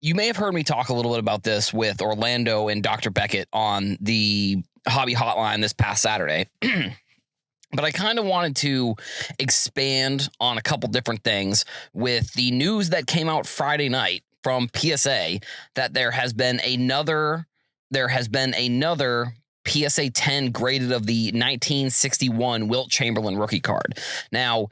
You may have heard me talk a little bit about this with Orlando and Dr. Beckett on the Hobby Hotline this past Saturday. But I kind of wanted to expand on a couple different things with the news that came out Friday night from PSA that there has been another PSA 10 graded of the 1961 Wilt Chamberlain rookie card. Now,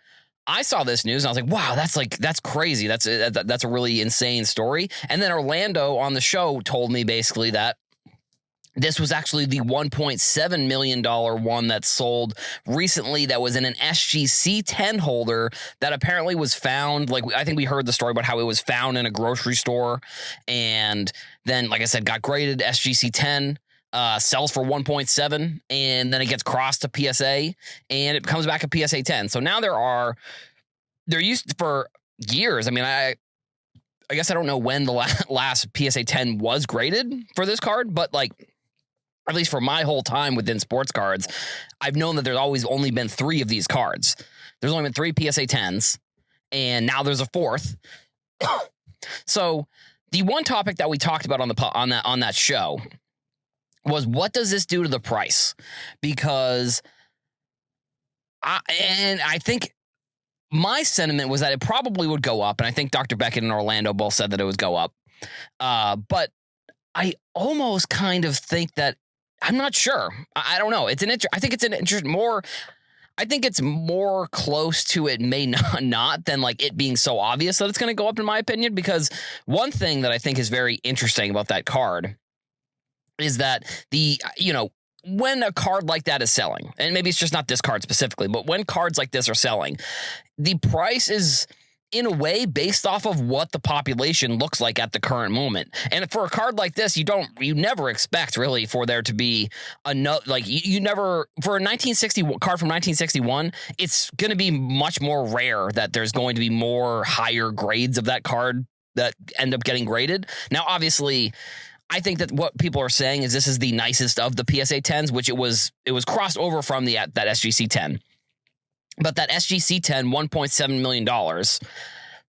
I saw this news and I was like, wow, that's crazy. That's a really insane story. And then Orlando on the show told me basically that this was actually the $1.7 million one that sold recently that was in an SGC 10 holder that apparently was found. Like, I think we heard the story about how it was found in a grocery store and then, like I said, got graded SGC 10, sells for 1.7, and then it gets crossed to PSA and it comes back a PSA 10. So now there used to, for years. I mean, I guess I don't know when the last PSA 10 was graded for this card, but like, at least for my whole time within sports cards, I've known that there's always only been 3 of these cards. There's only been 3 PSA 10s, and now there's a 4th. So the one topic that we talked about on that show was, what does this do to the price? Because I think my sentiment was that it probably would go up, and I think Dr. Beckett and Orlando both said that it would go up. But I almost kind of think that, I'm not sure. I don't know. I think it's an interest more. I think it's more close to it may not than like it being so obvious that it's going to go up, in my opinion. Because one thing that I think is very interesting about that card is that when a card like that is selling, and maybe it's just not this card specifically, but when cards like this are selling, the price is in a way based off of what the population looks like at the current moment. And for a card like this, you never expect really for there to be another, like you never, for a 1960 card from 1961, it's going to be much more rare that there's going to be more higher grades of that card that end up getting graded. Now, obviously, I think that what people are saying is this is the nicest of the PSA 10s, which it was crossed over from that SGC 10. But that SGC 10, $1.7 million,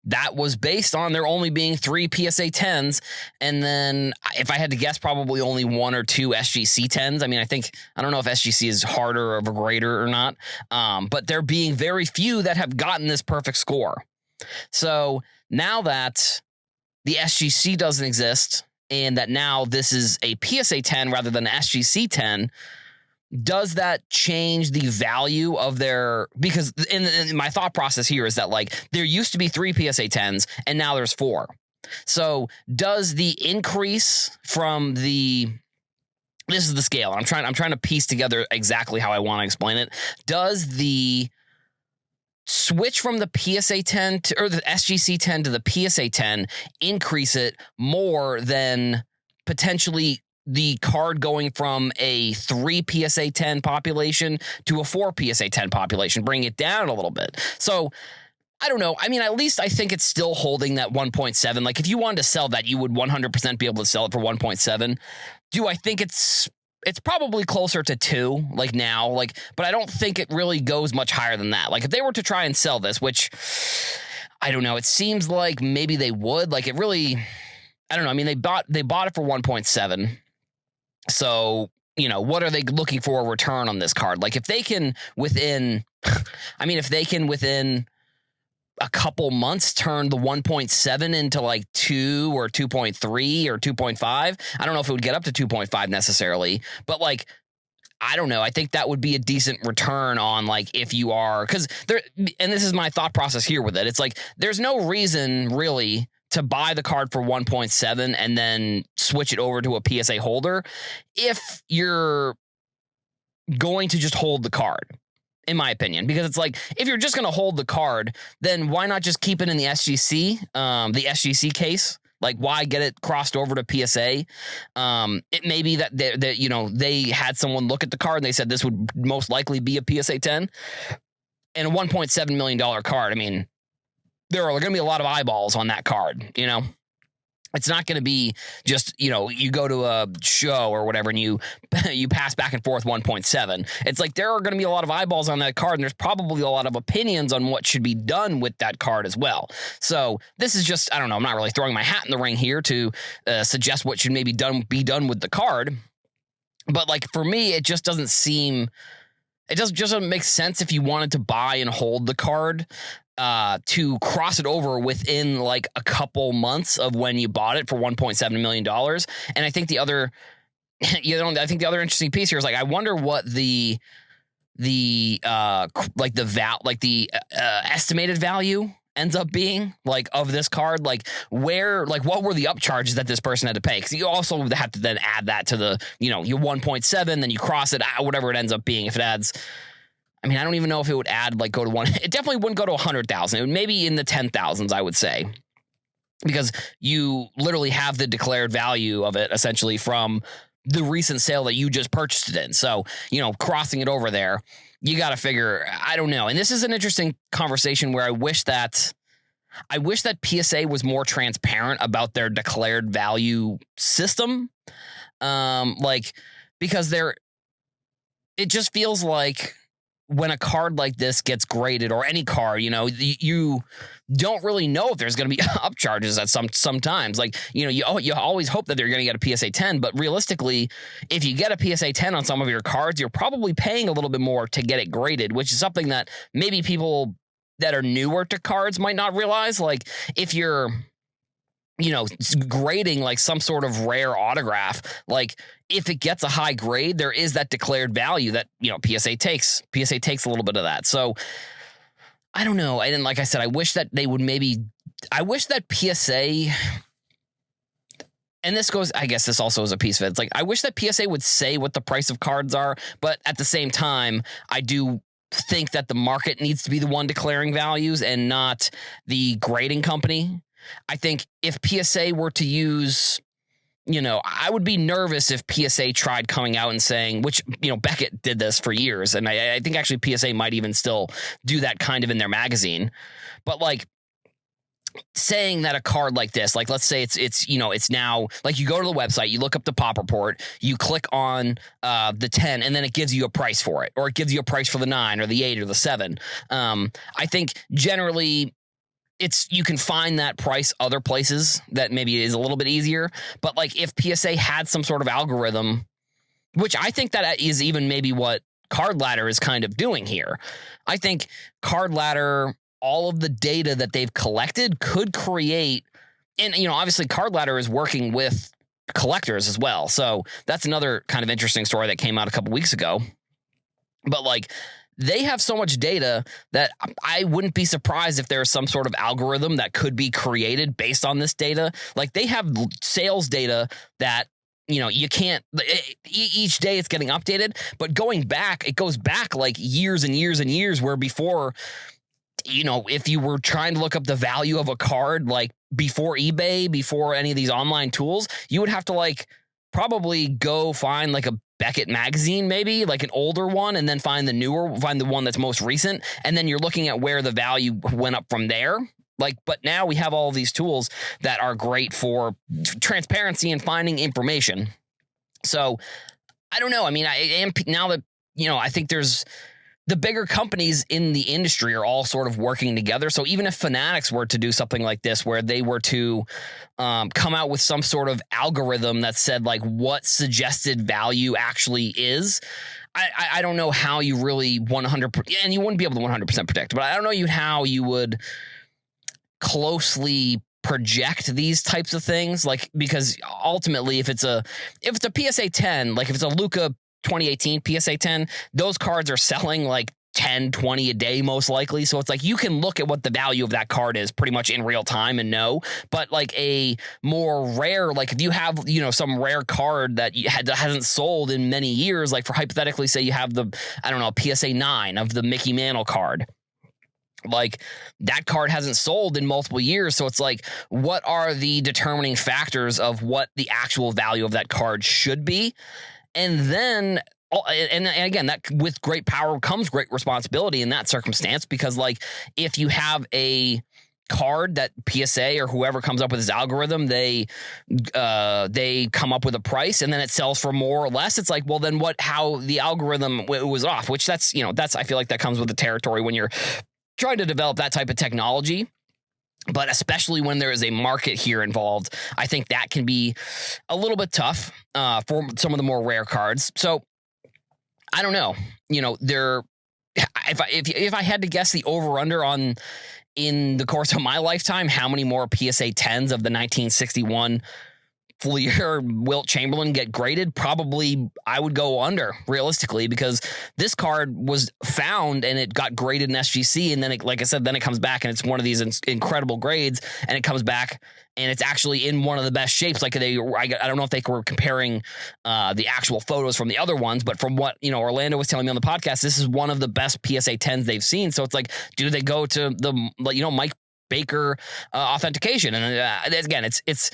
that was based on there only being 3 PSA 10s. And then if I had to guess, probably only 1 or 2 SGC 10s. I mean, I don't know if SGC is harder of a grader or not, but there being very few that have gotten this perfect score. So now that the SGC doesn't exist and that now this is a PSA 10 rather than an SGC 10, does that change the value of their, because in my thought process here is that like there used to be 3 PSA 10s and now there's 4. So does the increase from this is the scale. I'm trying to piece together exactly how I want to explain it. Does the switch from the PSA 10 or the SGC 10 to the PSA 10 increase it more than potentially the card going from a 3 PSA 10 population to a 4 PSA 10 population, bring it down a little bit? So I don't know. I mean, at least I think it's still holding that 1.7. Like if you wanted to sell that, you would 100% be able to sell it for 1.7. Do I think it's probably closer to 2 like now, like, but I don't think it really goes much higher than that. Like if they were to try and sell this, which I don't know, it seems like maybe they would, like it really, I don't know. I mean, they bought it for 1.7. So, what are they looking for a return on this card? Like if they can within a couple months turn the 1.7 into like 2 or 2.3 or 2.5. I don't know if it would get up to 2.5 necessarily, but like, I don't know. I think that would be a decent return on like if you are, because there, and this is my thought process here with it. It's like, there's no reason really to buy the card for 1.7 and then switch it over to a PSA holder if you're going to just hold the card, in my opinion. Because it's like, if you're just going to hold the card, then why not just keep it in the SGC case? Like, why get it crossed over to PSA? It may be that they had someone look at the card and they said this would most likely be a PSA 10 and a $1.7 million card. I mean, there are going to be a lot of eyeballs on that card, It's not going to be just, you go to a show or whatever and you pass back and forth 1.7. It's like there are going to be a lot of eyeballs on that card, and there's probably a lot of opinions on what should be done with that card as well. So this is just, I don't know, I'm not really throwing my hat in the ring here to suggest what should maybe be done with the card. But like for me, it just doesn't seem, it just doesn't make sense if you wanted to buy and hold the card to cross it over within like a couple months of when you bought it for $1.7 million. And I think the other, I think the other interesting piece here is like, I wonder what the estimated value ends up being like of this card, like where, like what were the upcharges that this person had to pay? Because you also have to then add that to the, your 1.7, then you cross it out, whatever it ends up being. If it adds, I mean, I don't even know if it would add like go to one. It definitely wouldn't go to 100,000. It would maybe in the 10,000s, I would say, because you literally have the declared value of it essentially from the recent sale that you just purchased it in. So, crossing it over there, you got to figure, I don't know. And this is an interesting conversation where I wish that PSA was more transparent about their declared value system. Because it just feels like when a card like this gets graded, or any card, you don't really know if there's going to be upcharges at sometimes. Like, you always hope that they're going to get a PSA 10, but realistically, if you get a PSA 10 on some of your cards, you're probably paying a little bit more to get it graded, which is something that maybe people that are newer to cards might not realize. Like if you're, grading like some sort of rare autograph, like if it gets a high grade, there is that declared value that, PSA takes a little bit of that. So I don't know. And like I said, I wish that they would I wish that PSA, and this also is a piece of it. It's like, I wish that PSA would say what the price of cards are, but at the same time, I do think that the market needs to be the one declaring values and not the grading company. I think if PSA were to use, I would be nervous if PSA tried coming out and saying, which, Beckett did this for years. And I think actually PSA might even still do that kind of in their magazine. But like saying that a card like this, like let's say it's now, like you go to the website, you look up the pop report, you click on the 10, and then it gives you a price for it, or it gives you a price for the 9 or the 8 or the 7. I think generally, you can find that price other places that maybe is a little bit easier. But like if PSA had some sort of algorithm, which I think that is even maybe what Card Ladder is kind of doing here. I think Card Ladder, all of the data that they've collected could create, and obviously Card Ladder is working with collectors as well. So that's another kind of interesting story that came out a couple weeks ago. But like, they have so much data that I wouldn't be surprised if there's some sort of algorithm that could be created based on this data. Like they have sales data that, you can't, each day it's getting updated, but it goes back like years and years and years, where before, if you were trying to look up the value of a card, like before eBay, before any of these online tools, you would have to like probably go find like a Beckett magazine, maybe like an older one, and then find the one that's most recent. And then you're looking at where the value went up from there. Like, but now we have all of these tools that are great for transparency and finding information. So I don't know. I mean, I am now that, I think there's the bigger companies in the industry are all sort of working together. So even if Fanatics were to do something like this, where they were to come out with some sort of algorithm that said like what suggested value actually is, I don't know how you really 100%, and you wouldn't be able to 100% predict, but I don't know how you would closely project these types of things. Like, because ultimately if it's a PSA 10, like if it's a Luka 2018 PSA 10, those cards are selling like 10, 20 a day, most likely. So it's like, you can look at what the value of that card is pretty much in real time and know. But like a more rare, like if you have, some rare card that hasn't sold in many years, like for hypothetically, say you have PSA 9 of the Mickey Mantle card. Like that card hasn't sold in multiple years. So it's like, what are the determining factors of what the actual value of that card should be? And then, and again, that with great power comes great responsibility in that circumstance, because like if you have a card that PSA or whoever comes up with this algorithm, they come up with a price and then it sells for more or less. It's like, well, then how the algorithm was off, which that's I feel like that comes with the territory when you're trying to develop that type of technology. But especially when there is a market here involved, I think that can be a little bit tough for some of the more rare cards. So I don't know, if I had to guess the over under on in the course of my lifetime, how many more PSA 10s of the 1961 Fleer Wilt Chamberlain get graded? Probably I would go under, realistically, because this card was found and it got graded in SGC, and then like I said, then it comes back and it's one of these incredible grades, and it comes back and it's actually in one of the best shapes. Like I don't know if they were comparing the actual photos from the other ones, but from what Orlando was telling me on the podcast, this is one of the best PSA 10s they've seen. So it's like, do they go to the Mike Baker authentication? And again, it's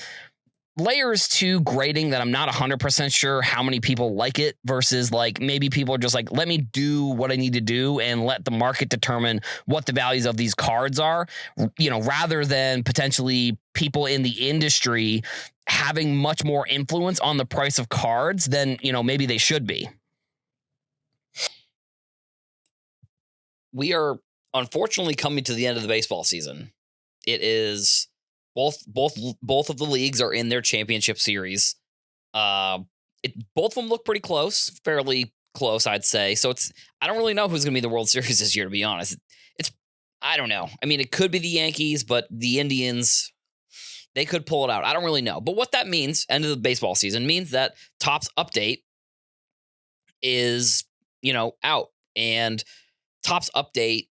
layers to grading that I'm not 100% sure how many people like it versus like maybe people are just like, let me do what I need to do and let the market determine what the values of these cards are, rather than potentially people in the industry having much more influence on the price of cards than, maybe they should be. We are unfortunately coming to the end of the baseball season. It is both of the leagues are in their championship series. Both of them look pretty close, fairly close, I'd say. So I don't really know who's going to be the World Series this year, to be honest. I don't know. I mean, it could be the Yankees, but the Indians, they could pull it out. I don't really know. But what that means, end of the baseball season, means that Topps Update is, out. And Topps Update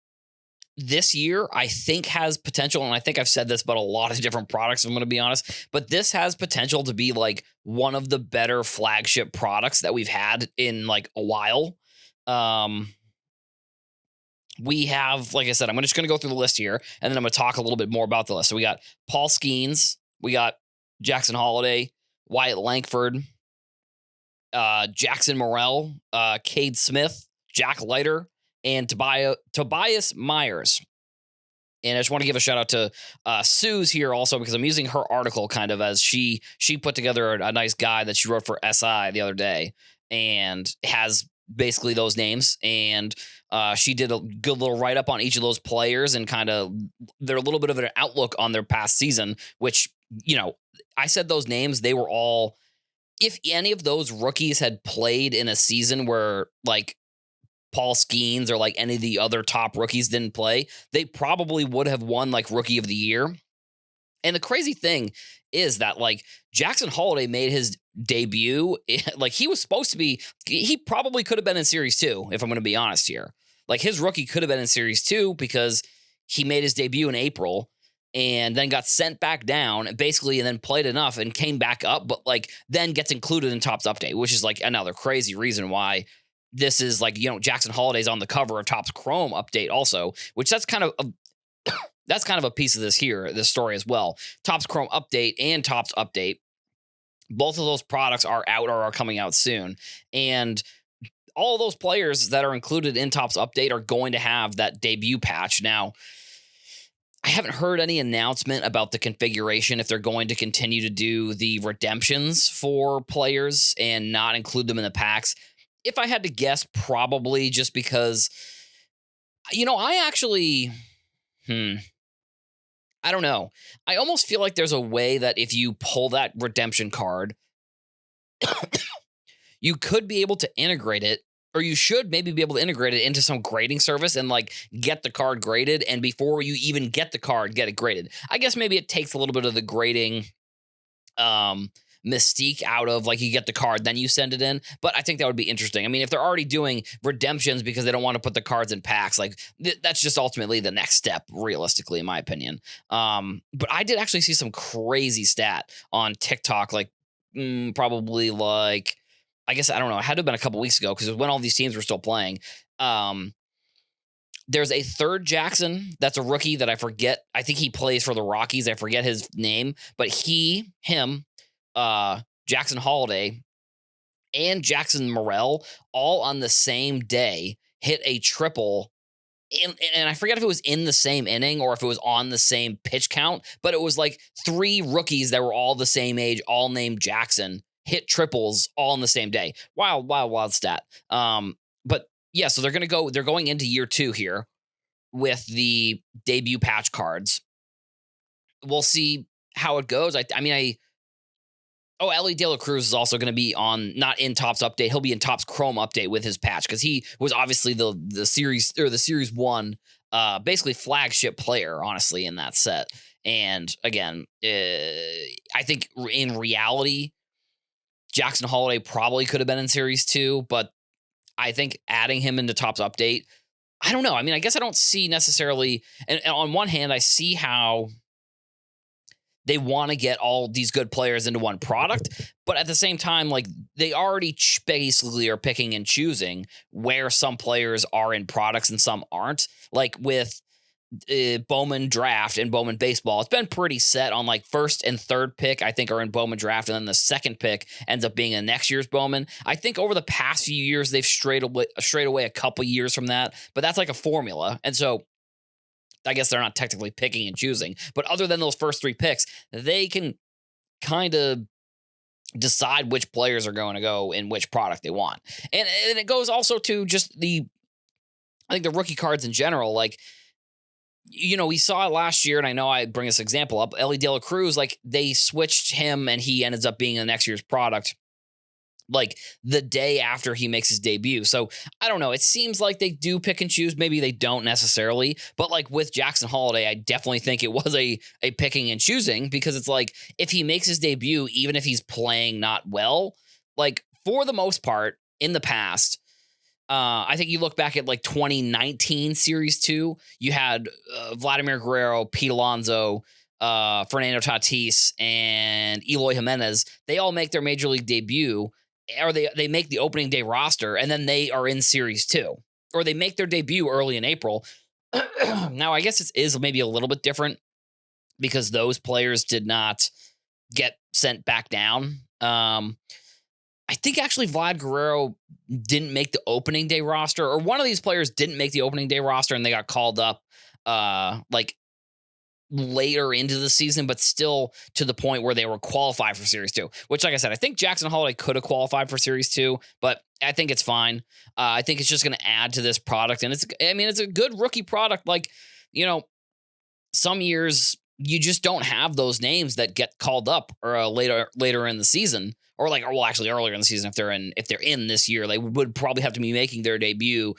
this year, I think, has potential, and I think I've said this about a lot of different products, if I'm going to be honest, but this has potential to be like one of the better flagship products that we've had in like a while. We have, like I said, I'm just going to go through the list here, and then I'm going to talk a little bit more about the list. So we got Paul Skeens, we got Jackson Holliday, Wyatt Langford, Jackson Morrell, Cade Smith, Jack Leiter, and Tobias Myers. And I just want to give a shout out to Sue's here also, because I'm using her article kind of as she put together a nice guide that she wrote for SI the other day and has basically those names. And she did a good little write-up on each of those players and kind of they're a little bit of an outlook on their past season, which, I said those names, they were all, if any of those rookies had played in a season where like Paul Skeens or like any of the other top rookies didn't play, they probably would have won like Rookie of the Year. And the crazy thing is that like Jackson Holliday made his debut, like he was supposed to be, he probably could have been in Series 2, if I'm going to be honest here. Like his rookie could have been in Series 2 because he made his debut in April and then got sent back down basically, and then played enough and came back up, but like then gets included in Topps Update, which is like another crazy reason why this is like, Jackson Holliday's on the cover of Topps Chrome Update also, which that's kind of a piece of this story as well. Topps Chrome Update and Topps Update, both of those products are out or are coming out soon. And all of those players that are included in Topps Update are going to have that debut patch. Now, I haven't heard any announcement about the configuration, if they're going to continue to do the redemptions for players and not include them in the packs. If I had to guess, probably, just because, I actually, I don't know. I almost feel like there's a way that if you pull that redemption card, you could be able to integrate it, or you should maybe be able to integrate it into some grading service and like get the card graded. And before you even get the card, get it graded. I guess maybe it takes a little bit of the grading, mystique out of like you get the card, then you send it in. But I think that would be interesting. I mean, if they're already doing redemptions because they don't want to put the cards in packs, like that's just ultimately the next step, realistically, in my opinion. But I did actually see some crazy stat on TikTok, like probably like, I guess, I don't know, it had to have been a couple weeks ago because it was when all these teams were still playing. There's a third Jackson that's a rookie that I forget. I think he plays for the Rockies. I forget his name, but him, Jackson Holliday, and Jackson Morrell all on the same day hit a triple and I forget if it was in the same inning or if it was on the same pitch count, but it was like 3 rookies that were all the same age, all named Jackson, hit triples all in the same day. Wild stat. But yeah, so they're going into year 2 here with the debut patch cards. We'll see how it goes. Ellie De La Cruz is also going to be not in Topps update. He'll be in Topps Chrome update with his patch because he was obviously the series 1, basically flagship player, honestly, in that set. And again, I think in reality, Jackson Holiday probably could have been in series 2, but I think adding him into Topps update, I don't know. I mean, I guess I don't see necessarily, and on one hand, I see how they want to get all these good players into one product, but at the same time, like they already basically are picking and choosing where some players are in products and some aren't. Like with Bowman draft and Bowman baseball, it's been pretty set on like first and third pick, I think, are in Bowman draft, and then the second pick ends up being in next year's Bowman. I think over the past few years, they've strayed away a couple years from that, but that's like a formula. And so I guess they're not technically picking and choosing, but other than those first 3 picks, they can kind of decide which players are going to go in which product they want. And it goes also to just I think the rookie cards in general, like, we saw it last year, and I know I bring this example up, Ellie De La Cruz, like they switched him and he ends up being in next year's product like the day after he makes his debut. So I don't know. It seems like they do pick and choose. Maybe they don't necessarily, but like with Jackson Holiday, I definitely think it was a picking and choosing, because it's like, if he makes his debut, even if he's playing not well, like for the most part in the past, I think you look back at like 2019 Series 2, you had Vladimir Guerrero, Pete Alonso, Fernando Tatis, and Eloy Jimenez. They all make their major league debut, or they make the opening day roster, and then they are in Series 2, or they make their debut early in April. Now, I guess it is maybe a little bit different because those players did not get sent back down. I think actually Vlad Guerrero didn't make the opening day roster, or one of these players didn't make the opening day roster, and they got called up like later into the season, but still to the point where they were qualified for Series 2, which, like I said, I think Jackson Holiday could have qualified for Series 2, but I think it's fine. I think it's just going to add to this product, and it's a good rookie product. Like, some years you just don't have those names that get called up or later in the season, or actually earlier in the season. If they're in this year, they would probably have to be making their debut.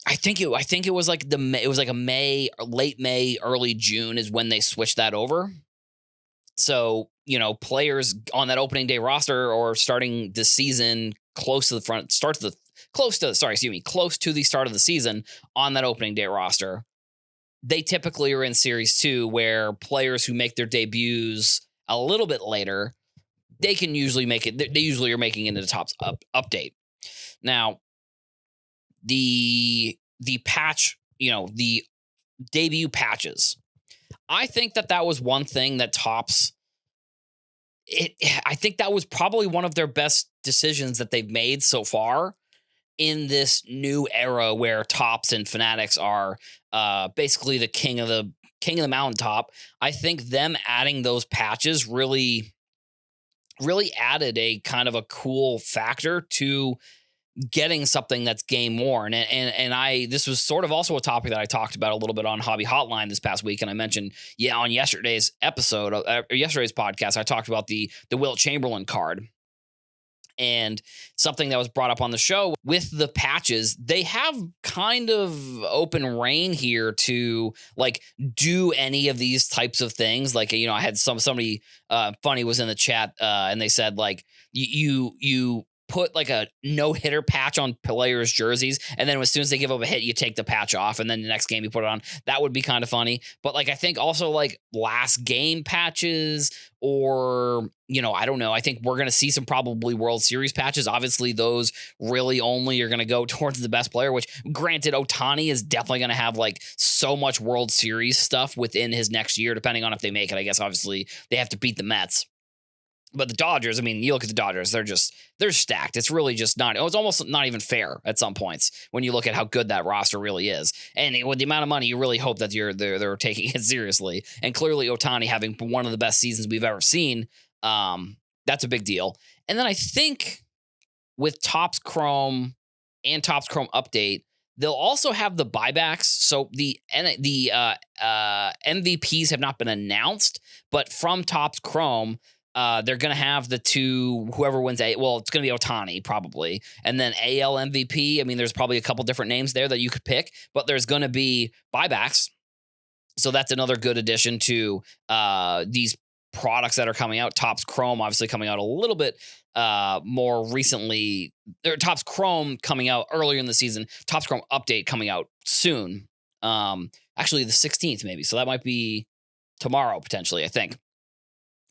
I think it was like late May, early June is when they switched that over. So, players on that opening day roster or starting the season close to the start of the season on that opening day roster, they typically are in Series 2, where players who make their debuts a little bit later, they can usually make it. They usually are making it into the Topps update. Now, the patch, the debut patches, I think that was one thing that Topps, I think that was probably one of their best decisions that they've made so far in this new era where Topps and Fanatics are basically the king of the mountaintop. I think them adding those patches really added a kind of a cool factor to getting something that's game worn. And this was sort of also a topic that I talked about a little bit on Hobby Hotline this past week. And I mentioned, on yesterday's episode, yesterday's podcast, I talked about the Wilt Chamberlain card. And something that was brought up on the show with the patches, they have kind of open reign here to like do any of these types of things. Like, I had somebody funny was in the chat and they said like you put like a no-hitter patch on players' jerseys, and then as soon as they give up a hit, you take the patch off, and then the next game you put it on. That would be kind of funny. But like, I think also like last game patches, or I don't know. I think we're going to see some probably World Series patches. Obviously, those really only are going to go towards the best player, which granted, Ohtani is definitely going to have like so much World Series stuff within his next year, depending on if they make it. I guess obviously they have to beat the Mets. But the Dodgers, I mean, you look at the Dodgers, they're stacked. It's really just not, it was almost not even fair at some points when you look at how good that roster really is. And with the amount of money, you really hope that they're taking it seriously. And clearly Ohtani having one of the best seasons we've ever seen, that's a big deal. And then I think with Topps Chrome and Topps Chrome Update, they'll also have the buybacks. So the MVPs have not been announced, but from Topps Chrome, they're going to have the two, whoever wins it's going to be Ohtani probably. And then AL MVP. I mean, there's probably a couple different names there that you could pick, but there's going to be buybacks. So that's another good addition to these products that are coming out. Topps Chrome obviously coming out a little bit more recently. Topps Chrome coming out earlier in the season. Topps Chrome Update coming out soon. Actually the 16th maybe. So that might be tomorrow potentially, I think.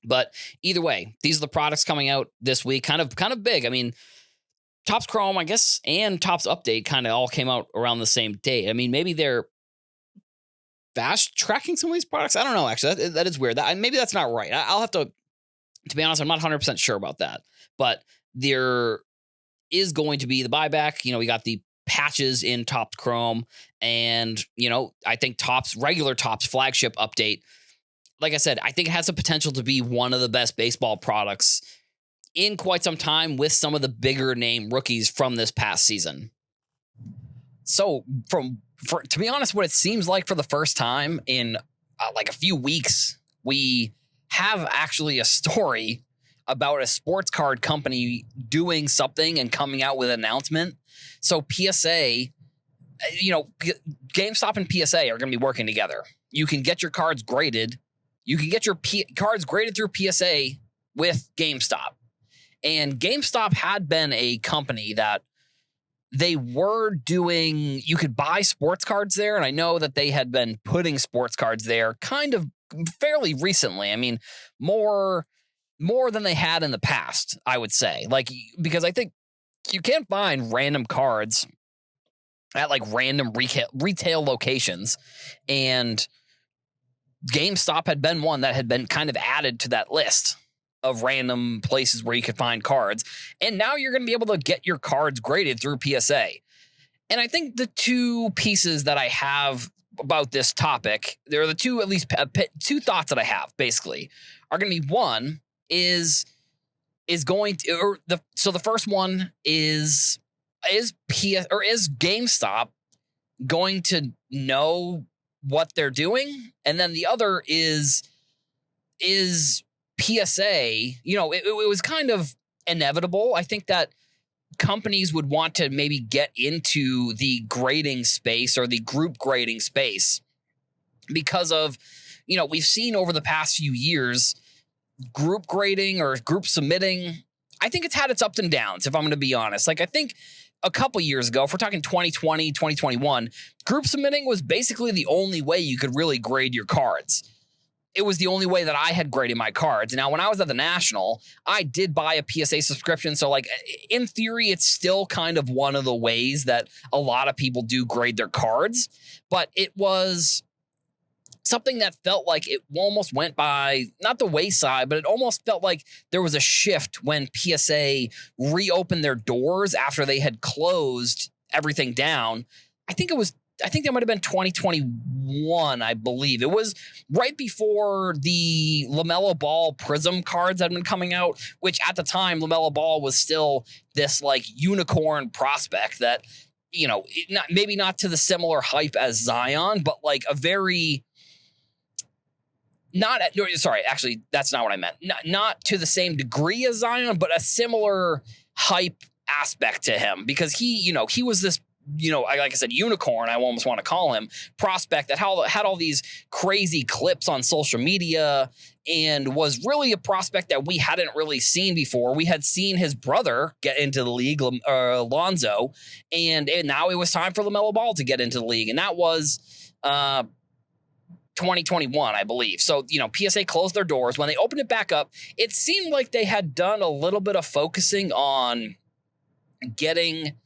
But either way, these are the products coming out this week. Kind of big. I mean, Topps Chrome, I guess, and Topps Update kind of all came out around the same date. I mean, maybe they're fast tracking some of these products. I don't know. Actually, that is weird. Maybe that's not right. I'll have to be honest, I'm not 100% sure about that. But there is going to be the buyback. We got the patches in Topps Chrome, and I think regular Topps flagship update. Like I said, I think it has the potential to be one of the best baseball products in quite some time with some of the bigger name rookies from this past season. So to be honest, what it seems like for the first time in like a few weeks, we have actually a story about a sports card company doing something and coming out with an announcement. So PSA, GameStop and PSA are going to be working together. You can get your cards graded. You can get your cards graded through PSA with GameStop. And GameStop had been a company that they were doing, you could buy sports cards there. And I know that they had been putting sports cards there kind of fairly recently. I mean, more than they had in the past, I would say. Because I think you can't find random cards at random retail locations. And GameStop had been one that had been kind of added to that list of random places where you could find cards. And now you're going to be able to get your cards graded through PSA. And I think the two pieces that I have about this topic, there are the two, at least two thoughts that I have basically are going to be one is going to, or the first one is GameStop going to know what they're doing? And then the other is PSA, it was kind of inevitable. I think that companies would want to maybe get into the grading space or the group grading space because of, we've seen over the past few years, group grading or group submitting. I think it's had its ups and downs, if I'm going to be honest. I think a couple years ago, if we're talking 2020, 2021, group submitting was basically the only way you could really grade your cards. It was the only way that I had graded my cards. Now, when I was at the National, I did buy a PSA subscription. So, in theory, it's still kind of one of the ways that a lot of people do grade their cards. But it was something that felt like it almost went by, not the wayside, but it almost felt like there was a shift when PSA reopened their doors after they had closed everything down. I think that might have been 2021, I believe. It was right before the LaMelo Ball Prism cards had been coming out, which at the time, LaMelo Ball was still this unicorn prospect that, maybe not to the similar hype as Zion, but a very... actually, that's not what I meant. Not to the same degree as Zion, but a similar hype aspect to him because he was this, like I said, unicorn, I almost want to call him, prospect that had all these crazy clips on social media and was really a prospect that we hadn't really seen before. We had seen his brother get into the league, Lonzo, and now it was time for LaMelo Ball to get into the league. And that was 2021, I believe. So, PSA closed their doors. When they opened it back up, it seemed like they had done a little bit of focusing on getting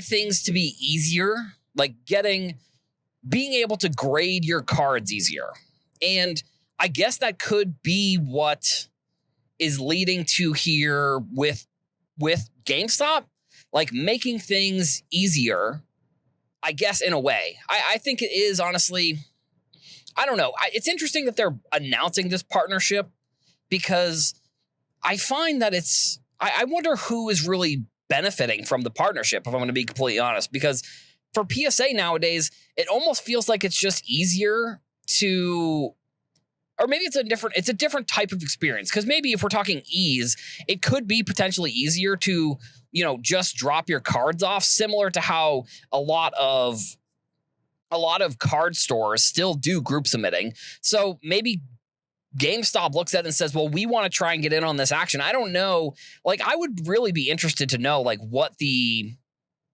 things to be easier, being able to grade your cards easier. And I guess that could be what is leading to here with GameStop, like making things easier, I guess, in a way. I think it is, honestly, I don't know. It's interesting that they're announcing this partnership, because I find that I wonder who is really benefiting from the partnership, if I'm going to be completely honest, because for PSA nowadays, it almost feels like it's just easier to, or maybe it's a different type of experience. Because maybe if we're talking ease, it could be potentially easier to, just drop your cards off, similar to how a lot of card stores still do group submitting. So maybe GameStop looks at it and says, well, we want to try and get in on this action. I don't know. Like, I would really be interested to know, like, what the,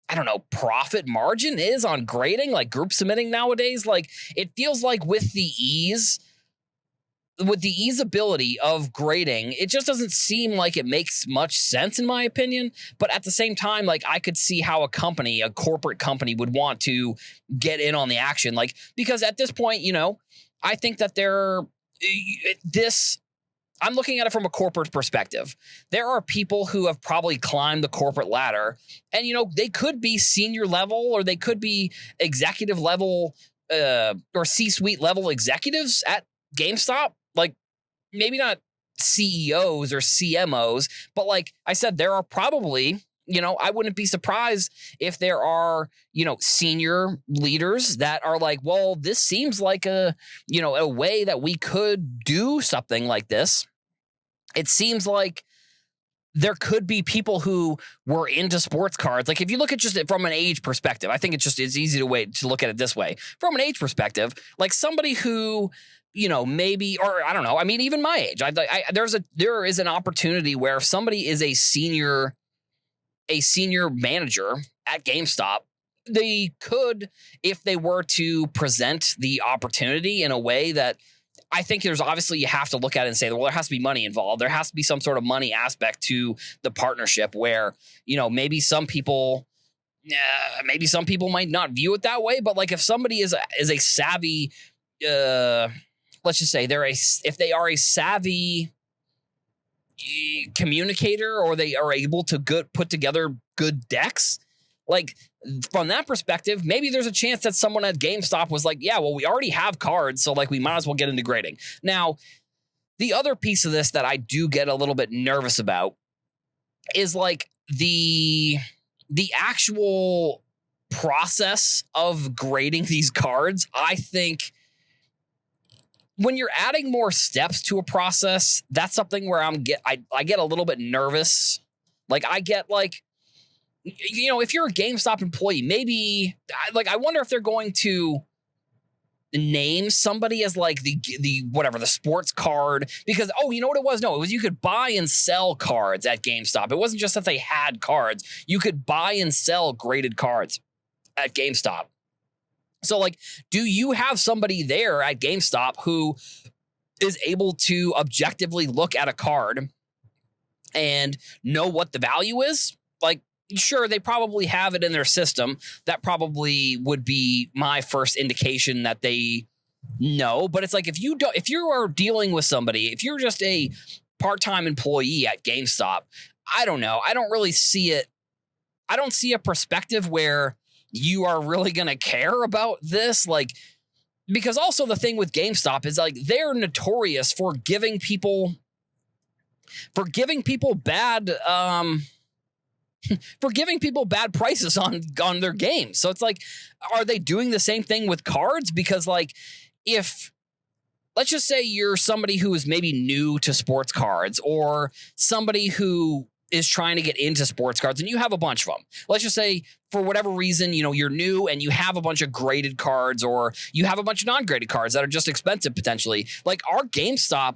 I don't know, profit margin is on grading, like group submitting nowadays. Like, it feels like with the easeability of grading, it just doesn't seem like it makes much sense, in my opinion. But at the same time, like, I could see how a corporate company would want to get in on the action. Like, because at this point, I think that I'm looking at it from a corporate perspective. There are people who have probably climbed the corporate ladder, and, they could be senior level, or they could be executive level, or C-suite level executives at GameStop. Like, maybe not CEOs or CMOs, but like I said, there are probably, I wouldn't be surprised if there are, senior leaders that are like, well, this seems like a way that we could do something like this. It seems like there could be people who were into sports cards. Like, if you look at just from an age perspective, I think it's easy to look at it this way. From an age perspective, like somebody who, maybe, or I don't know, I mean, even my age, there is an opportunity where if somebody is a senior manager at GameStop, they could, if they were to present the opportunity in a way that, I think there's obviously, you have to look at it and say, well, there has to be money involved. There has to be some sort of money aspect to the partnership where, maybe some people might not view it that way. But like, if somebody is a savvy, let's just say if they are a savvy communicator, or they are able to put together good decks, like, from that perspective, maybe there's a chance that someone at GameStop was like, yeah, well, we already have cards, so like, we might as well get into grading. Now, the other piece of this that I do get a little bit nervous about is like the actual process of grading these cards. I think when you're adding more steps to a process, that's something where I get a little bit nervous. Like, I get like, if you're a GameStop employee, maybe like, I wonder if they're going to name somebody as like the whatever, the sports card, because, oh, you know what it was? No, it was, you could buy and sell cards at GameStop. It wasn't just that they had cards. You could buy and sell graded cards at GameStop. So like, do you have somebody there at GameStop who is able to objectively look at a card and know what the value is? Like, sure, they probably have it in their system. That probably would be my first indication that they know. But it's like, if you are dealing with somebody, if you're just a part-time employee at GameStop, I don't know. I don't really see it. I don't see a perspective where you are really going to care about this. Like, because also the thing with GameStop is like, they're notorious for giving people bad, prices on their games. So it's like, are they doing the same thing with cards? Because like, if, let's just say you're somebody who is maybe new to sports cards, or somebody who is trying to get into sports cards, and you have a bunch of them. Let's just say, for whatever reason, you're new and you have a bunch of graded cards, or you have a bunch of non-graded cards that are just expensive potentially. Like, our GameStop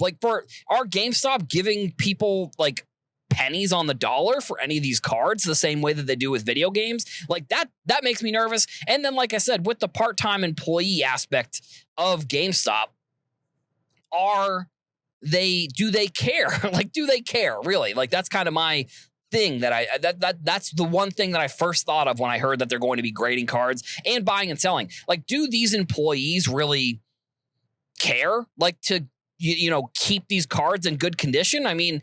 giving people like pennies on the dollar for any of these cards the same way that they do with video games, like that makes me nervous. And then, like I said, with the part-time employee aspect of GameStop, do they care? Like, do they care really? Like, that's kind of my thing that's the one thing that I first thought of when I heard that they're going to be grading cards and buying and selling. Like, do these employees really care? Like, to keep these cards in good condition? I mean,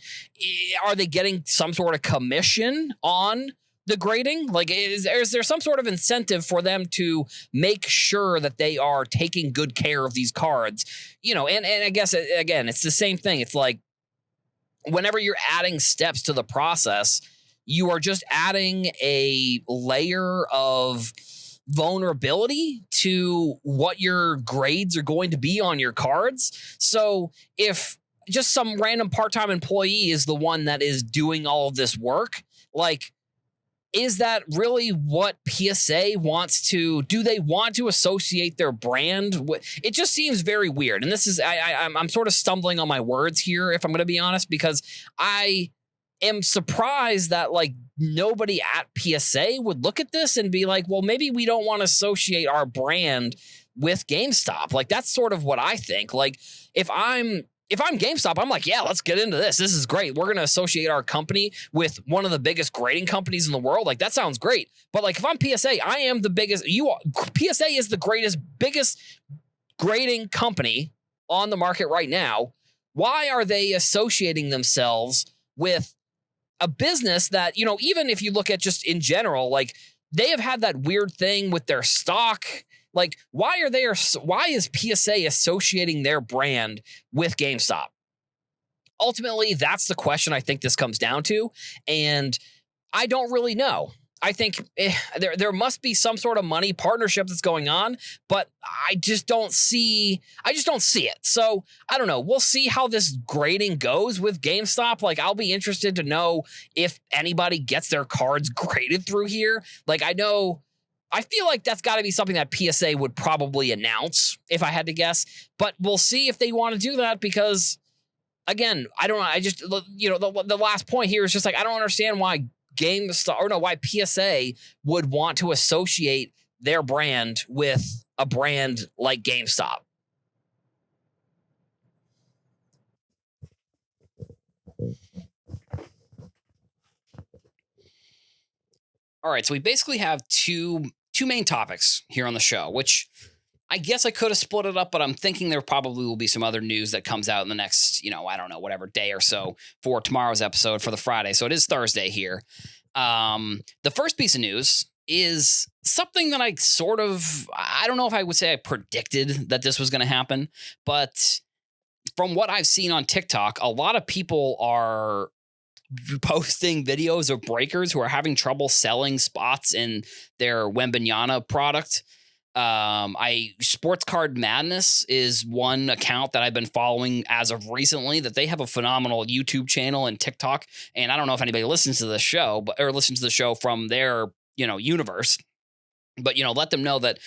are they getting some sort of commission on the grading? Like, is there some sort of incentive for them to make sure that they are taking good care of these cards? And I guess, again, it's the same thing. It's like, whenever you're adding steps to the process, you are just adding a layer of vulnerability to what your grades are going to be on your cards. So if just some random part-time employee is the one that is doing all of this work, like, is that really what PSA wants to do? They want to associate their brand with it? Just seems very weird. And this is, I'm sort of stumbling on my words here, if I'm going to be honest, because I am surprised that like nobody at PSA would look at this and be like, well, maybe we don't want to associate our brand with GameStop. Like, that's sort of what I think. Like, if I'm GameStop, I'm like, yeah, let's get into this. This is great. We're going to associate our company with one of the biggest grading companies in the world. Like, that sounds great. But like, if I'm PSA, I am the biggest. PSA is the biggest grading company on the market right now. Why are they associating themselves with a business that, even if you look at just in general, like, they have had that weird thing with their stock? Like, why is PSA associating their brand with GameStop? Ultimately, that's the question I think this comes down to. And I don't really know. I think there must be some sort of money partnership that's going on, but I just don't see it. So I don't know. We'll see how this grading goes with GameStop. Like, I'll be interested to know if anybody gets their cards graded through here. Like, I feel like that's got to be something that PSA would probably announce, if I had to guess. But we'll see if they want to do that, because, again, I don't know. I just, the last point here is just like, I don't understand why why PSA would want to associate their brand with a brand like GameStop. All right, so we basically have two main topics here on the show, which I guess I could have split it up, but I'm thinking there probably will be some other news that comes out in the next, I don't know, whatever day or so for tomorrow's episode for the Friday. So it is Thursday here. The first piece of news is something that I don't know if I would say I predicted that this was going to happen, but from what I've seen on TikTok, a lot of people are posting videos of breakers who are having trouble selling spots in their Wembanyama product. Sports Card Madness is one account that I've been following as of recently, that they have a phenomenal YouTube channel and TikTok. And I don't know if anybody listens to the show, or listens to the show from their, universe, but, let them know that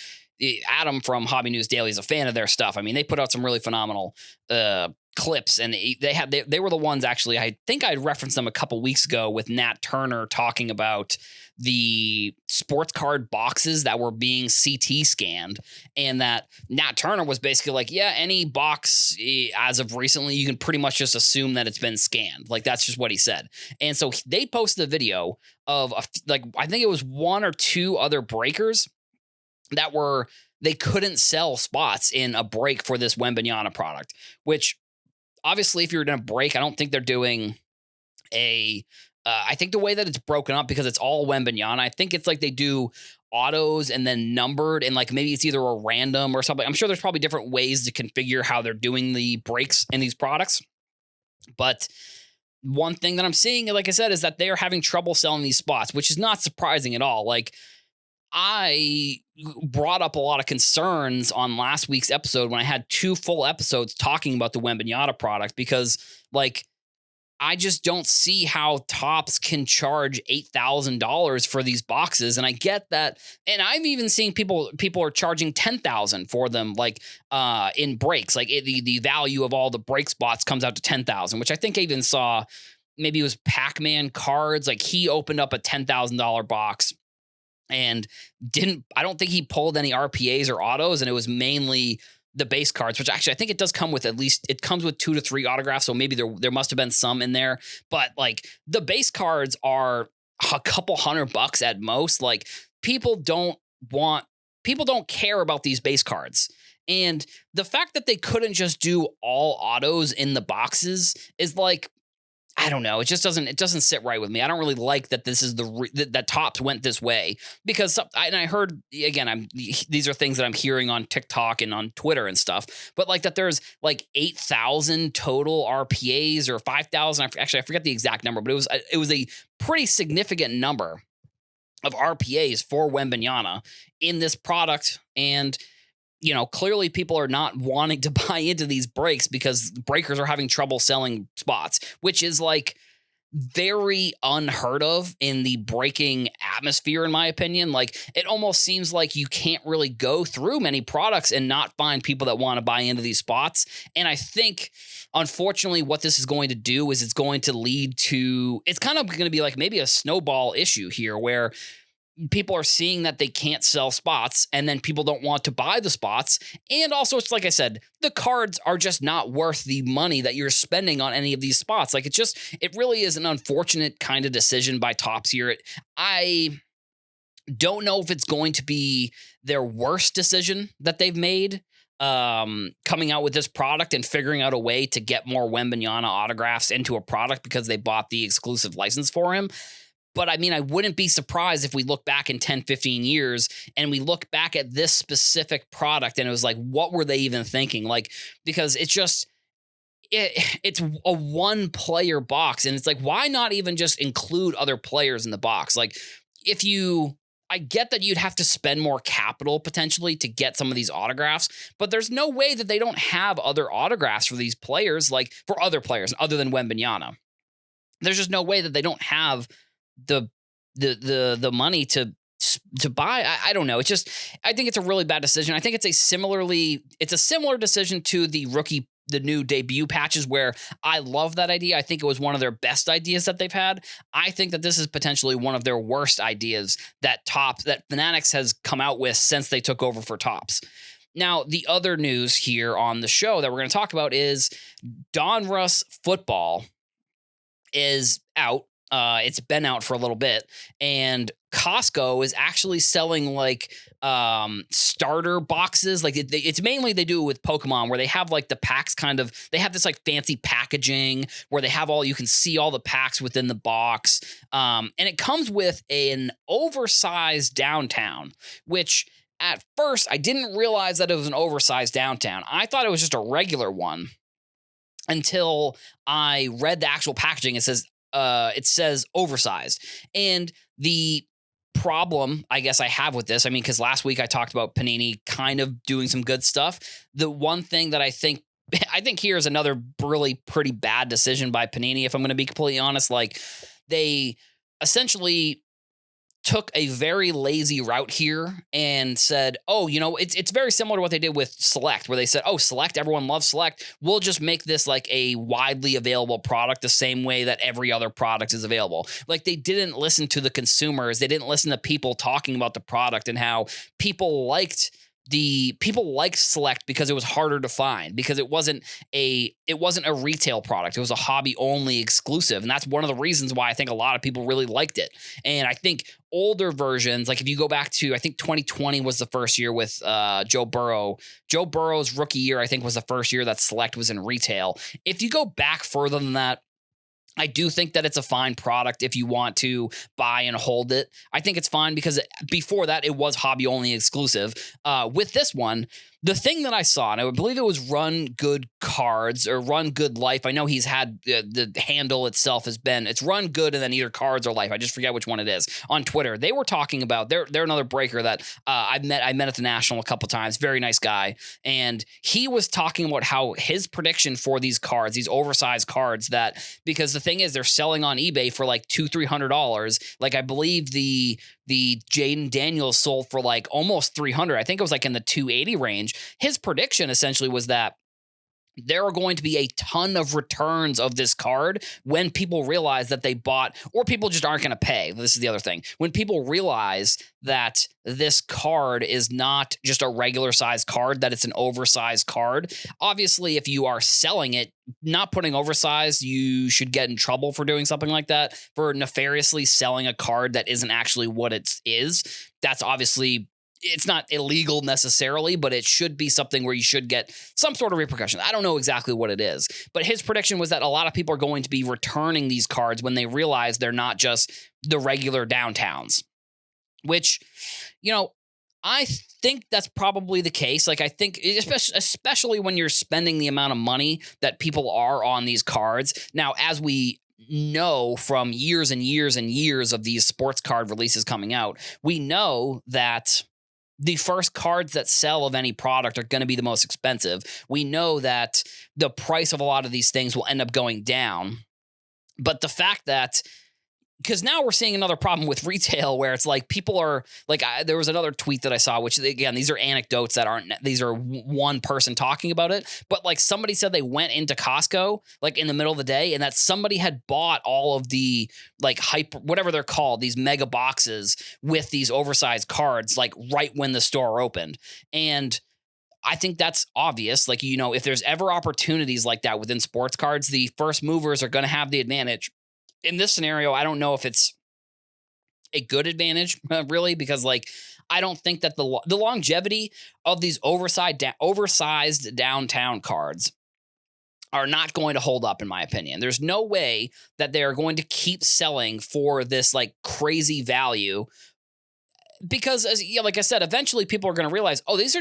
Adam from Hobbynewsdaily is a fan of their stuff. I mean, they put out some really phenomenal, clips, and they were the ones, actually, I think I referenced them a couple weeks ago with Nat Turner talking about the sports card boxes that were being CT scanned, and that Nat Turner was basically like, yeah, any box as of recently, you can pretty much just assume that it's been scanned. Like, that's just what he said. And so they posted a video of I think it was one or two other breakers that they couldn't sell spots in a break for this Wembanyama product, which obviously, if you're in a break, I don't think they're doing I think the way that it's broken up, because it's all Wembanyama, I think it's like they do autos and then numbered, and like maybe it's either a random or something. I'm sure there's probably different ways to configure how they're doing the breaks in these products. But one thing that I'm seeing, like I said, is that they're having trouble selling these spots, which is not surprising at all. Like, I brought up a lot of concerns on last week's episode when I had 2 full episodes talking about the Wembanyama product, because like, I just don't see how Topps can charge $8,000 for these boxes. And I get that. And I'm even seeing people are charging $10,000 for them, like in breaks. Like the value of all the break spots comes out to $10,000, which I think I even saw, maybe it was Pac-Man cards. Like, he opened up a $10,000 box and I don't think he pulled any RPAs or autos, and it was mainly the base cards, which actually I think it does come with it comes with 2 to 3 autographs. So maybe there must have been some in there, but like, the base cards are a couple $100 at most. Like, people don't care about these base cards. And the fact that they couldn't just do all autos in the boxes is like, I don't know. It doesn't sit right with me. I don't really like that this is that Topps went this way because and I heard again, these are things that I'm hearing on TikTok and on Twitter and stuff, but like that there's like 8,000 total RPAs or 5,000. Actually, I forget the exact number, but it was a pretty significant number of RPAs for Wembanyama in this product. And clearly people are not wanting to buy into these breaks because breakers are having trouble selling spots, which is like very unheard of in the breaking atmosphere, in my opinion. Like, it almost seems like you can't really go through many products and not find people that want to buy into these spots. And I think, unfortunately, what this is going to do is it's going to lead to, it's kind of going to be like maybe a snowball issue here where people are seeing that they can't sell spots and then people don't want to buy the spots. And also, it's like I said, the cards are just not worth the money that you're spending on any of these spots. Like, it really is an unfortunate kind of decision by Topps here. I don't know if it's going to be their worst decision that they've made, coming out with this product and figuring out a way to get more Wembanyama autographs into a product because they bought the exclusive license for him. But I mean, I wouldn't be surprised if we look back in 10, 15 years and we look back at this specific product and it was like, what were they even thinking? Like, because it's a one player box. And it's like, why not even just include other players in the box? Like, I get that you'd have to spend more capital potentially to get some of these autographs, but there's no way that they don't have other autographs for these players, like for other players other than Wembanyama. There's just no way that they don't have the money to buy. I don't know. I think it's a really bad decision. I think it's a similar decision to the new debut patches, where I love that idea. I think it was one of their best ideas that they've had. I think that this is potentially one of their worst ideas that Fanatics has come out with since they took over for Topps. Now, the other news here on the show that we're going to talk about is Donruss football is out. It's been out for a little bit, and Costco is actually selling like starter boxes. Like it's mainly they do it with Pokemon, where they have like the packs they have this like fancy packaging where they have you can see all the packs within the box. And it comes with an oversized downtown, which at first I didn't realize that it was an oversized downtown. I thought it was just a regular one until I read the actual packaging. It says oversized. And the problem I guess I have with this, I mean, because last week I talked about Panini kind of doing some good stuff. The one thing that I think here is another really pretty bad decision by Panini, if I'm going to be completely honest. Like, they essentially took a very lazy route here and said, it's very similar to what they did with Select, where they said, Select, everyone loves Select. We'll just make this like a widely available product the same way that every other product is available. Like, they didn't listen to the consumers. They didn't listen to people talking about the product and how people liked Select because it was harder to find, because it wasn't a retail product. It was a hobby only exclusive. And that's one of the reasons why I think a lot of people really liked it. And I think older versions, like if you go back to, I think 2020 was the first year with Joe Burrow. Joe Burrow's rookie year, I think, was the first year that Select was in retail. If you go back further than that, I do think that it's a fine product if you want to buy and hold it. I think it's fine because before that, it was hobby only exclusive. With this one, the thing that I saw, and I believe it was Run Good Cards or Run Good Life. I know he's had the handle itself it's Run Good and then either Cards or Life. I just forget which one it is on Twitter. They were talking about, they're another breaker that I met at the National a couple times. Very nice guy. And he was talking about how his prediction for these cards, these oversized cards, that because the thing is they're selling on eBay for like $200-$300. Like, I believe the Jaden Daniels sold for like almost $300. I think it was like in the $280 range. His prediction essentially was that there are going to be a ton of returns of this card when people realize that they bought, or people just aren't going to pay. This is the other thing. When people realize that this card is not just a regular size card, that it's an oversized card. Obviously, if you are selling it, not putting oversized, you should get in trouble for doing something like that, for nefariously selling a card that isn't actually what it is. That's obviously it's not illegal necessarily, but it should be something where you should get some sort of repercussion. I don't know exactly what it is, but his prediction was that a lot of people are going to be returning these cards when they realize they're not just the regular downtowns, which, I think that's probably the case. Like, I think, especially when you're spending the amount of money that people are on these cards. Now, as we know from years and years and years of these sports card releases coming out, we know that the first cards that sell of any product are going to be the most expensive. We know that the price of a lot of these things will end up going down. But the fact that, because now we're seeing another problem with retail where it's like people are like, there was another tweet that I saw, which again, these are anecdotes that aren't, these are one person talking about it. But like somebody said they went into Costco like in the middle of the day and that somebody had bought all of the like hyper, whatever they're called, these mega boxes with these oversized cards, like right when the store opened. And I think that's obvious. Like, if there's ever opportunities like that within sports cards, the first movers are going to have the advantage. In this scenario, I don't know if it's a good advantage, really, because like I don't think that the longevity of these oversized downtown cards are not going to hold up, in my opinion. There's no way that they are going to keep selling for this like crazy value. Because like I said, eventually people are going to realize, oh, these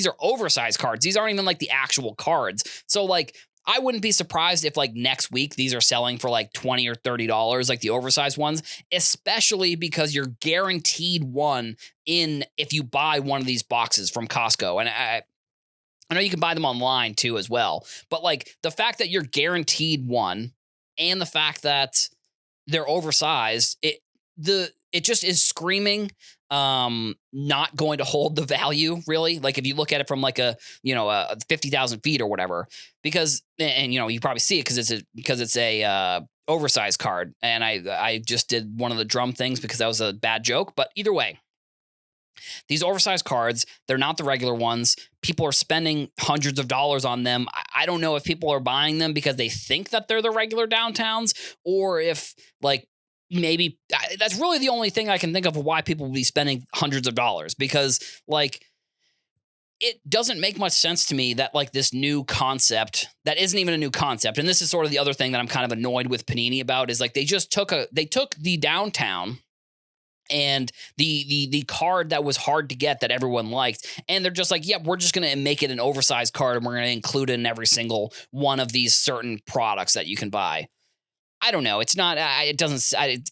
are oversized cards. These aren't even like the actual cards. So like, I wouldn't be surprised if like next week these are selling for like $20 or $30, like the oversized ones, especially because you're guaranteed one if you buy one of these boxes from Costco. And I know you can buy them online too as well. But like the fact that you're guaranteed one and the fact that they're oversized, it just is screaming not going to hold the value, really. Like if you look at it from like a 50,000 feet or whatever, because, and you probably see it because it's a oversized card. And I just did one of the drum things because that was a bad joke, but either way, these oversized cards, they're not the regular ones. People are spending hundreds of dollars on them. I don't know if people are buying them because they think that they're the regular downtowns or if like, maybe that's really the only thing I can think of why people will be spending hundreds of dollars, because like it doesn't make much sense to me that like this new concept that isn't even a new concept. And this is sort of the other thing that I'm kind of annoyed with Panini about is like they took the downtown and the card that was hard to get that everyone liked. And they're just like, yep, we're just going to make it an oversized card and we're going to include it in every single one of these certain products that you can buy. I don't know. It's not, I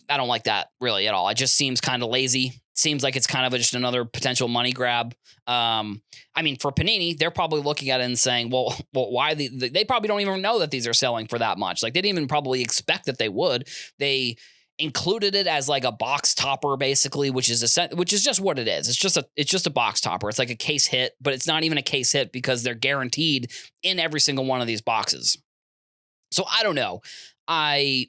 don't like that really at all. It just seems kind of lazy. Seems like it's kind of just another potential money grab. I mean, for Panini, they're probably looking at it and saying, well, why they probably don't even know that these are selling for that much. Like they didn't even probably expect that they would. They included it as like a box topper, basically, which is just what it is. It's just a box topper. It's like a case hit, but it's not even a case hit because they're guaranteed in every single one of these boxes. So I don't know. I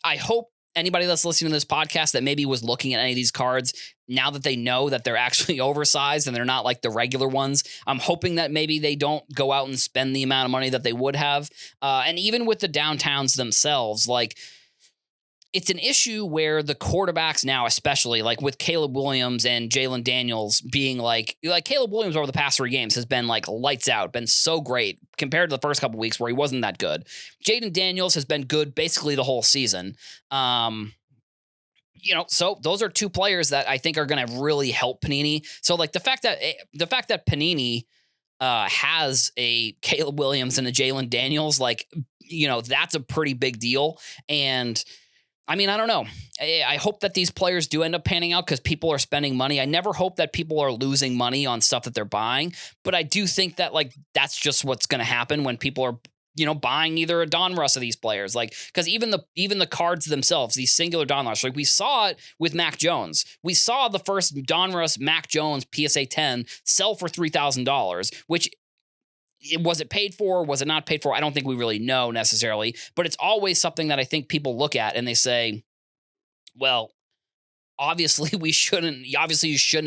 hope anybody that's listening to this podcast that maybe was looking at any of these cards, now that they know that they're actually oversized and they're not like the regular ones, I'm hoping that maybe they don't go out and spend the amount of money that they would have. And even with the downtowns themselves, like it's an issue where the quarterbacks now, especially like with Caleb Williams and Jalen Daniels being like Caleb Williams over the past 3 games has been like lights out, been so great compared to the first couple of weeks where he wasn't that good. Jaden Daniels has been good basically the whole season. So those are 2 players that I think are going to really help Panini. So like the fact that Panini has a Caleb Williams and a Jalen Daniels, like, that's a pretty big deal. And I mean, I don't know. I hope that these players do end up panning out because people are spending money. I never hope that people are losing money on stuff that they're buying, but I do think that like that's just what's going to happen when people are buying either a Donruss of these players, like because even the cards themselves, these singular Donruss, like we saw it with Mac Jones. We saw the first Donruss Mac Jones PSA 10 sell for $3,000, which. Was it paid for? Was it not paid for? I don't think we really know necessarily, but it's always something that I think people look at and they say, well, obviously you shouldn't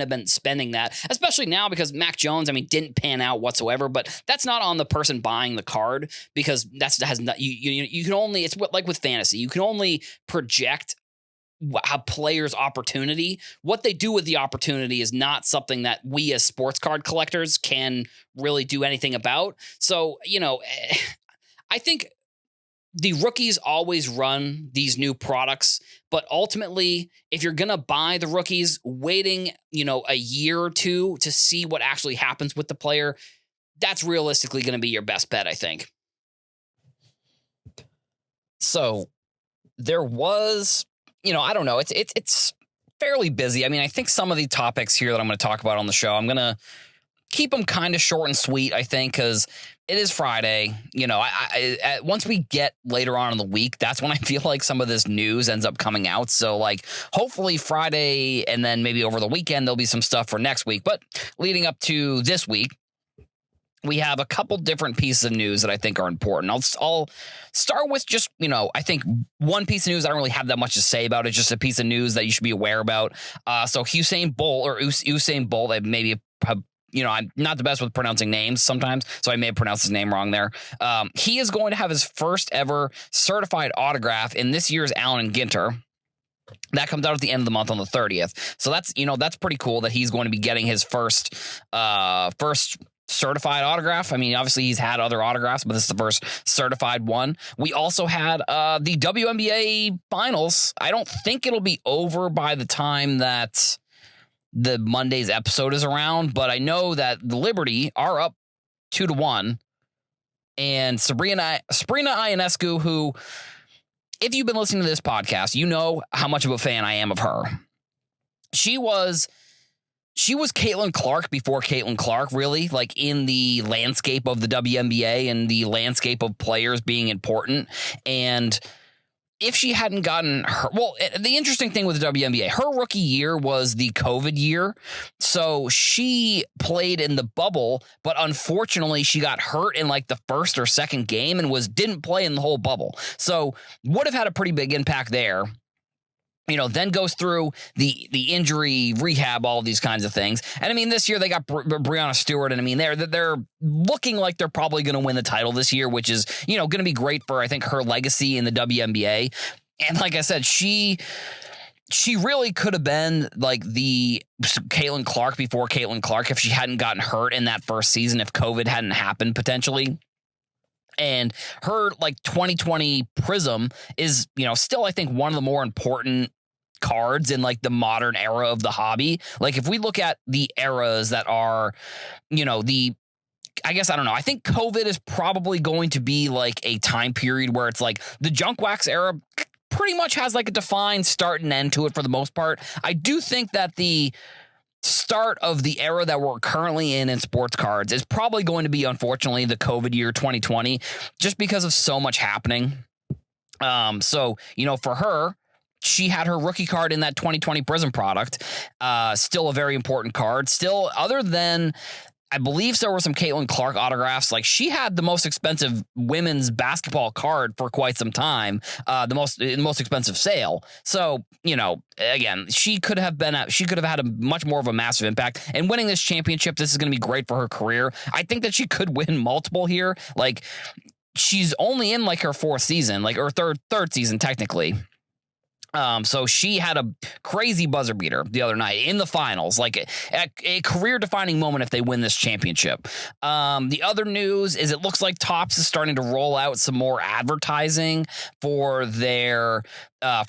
have been spending that, especially now because Mac Jones, didn't pan out whatsoever, but that's not on the person buying the card because you can only, it's like with fantasy, you can only project a player's opportunity. What they do with the opportunity is not something that we as sports card collectors can really do anything about. So, I think the rookies always run these new products, but ultimately, if you're going to buy the rookies, waiting, a year or two to see what actually happens with the player, that's realistically going to be your best bet, I think. So there was, I don't know. It's fairly busy. I mean, I think some of the topics here that I'm going to talk about on the show, I'm going to keep them kind of short and sweet, I think, because it is Friday. Once we get later on in the week, that's when I feel like some of this news ends up coming out. So, hopefully Friday and then maybe over the weekend, there'll be some stuff for next week. But leading up to this week, we have a couple different pieces of news that I think are important. I'll start with just, I think one piece of news I don't really have that much to say about. It's just a piece of news that you should be aware about. So Usain Bolt, maybe I'm not the best with pronouncing names sometimes, so I may have pronounced his name wrong there. He is going to have his first ever certified autograph in this year's Allen & Ginter. That comes out at the end of the month on the 30th. So that's pretty cool that he's going to be getting his first certified autograph. I mean, obviously he's had other autographs, but this is the first certified one. We also had the WNBA finals. I don't think it'll be over by the time that the Monday's episode is around, but I know that the Liberty are up 2-1, and Sabrina Ionescu, who, if you've been listening to this podcast, you know how much of a fan I am of her. She was Caitlin Clark before Caitlin Clark, really, in the landscape of the WNBA and the landscape of players being important. And if she hadn't gotten her, the interesting thing with the WNBA, her rookie year was the COVID year. So she played in the bubble, but unfortunately she got hurt in the first or second game and didn't play in the whole bubble. So would have had a pretty big impact there. Then goes through the injury rehab, all of these kinds of things. And I mean, this year they got Breanna Stewart, and I mean, they're looking like they're probably going to win the title this year, which is, going to be great for, I think, her legacy in the WNBA. And like I said, she really could have been the Caitlin Clark before Caitlin Clark if she hadn't gotten hurt in that first season, if COVID hadn't happened potentially. And her 2020 Prism is, still, I think, one of the more important cards in the modern era of the hobby. If we look at the eras that are, I guess, I don't know. I think COVID is probably going to be a time period where it's the junk wax era pretty much has a defined start and end to it for the most part. I do think that the start of the era that we're currently in sports cards is probably going to be, unfortunately, the COVID year 2020, just because of so much happening. So, for her, she had her rookie card in that 2020 Prism product. Still a very important card. Still, other than, I believe there were some Caitlin Clark autographs. She had the most expensive women's basketball card for quite some time. The most expensive sale. So, again, she could have had a much more of a massive impact. And winning this championship, this is going to be great for her career. I think that she could win multiple here. She's only in her fourth season, or third season technically. So she had a crazy buzzer beater the other night in the finals, a career-defining moment if they win this championship. The other news is it looks like Topps is starting to roll out some more advertising for their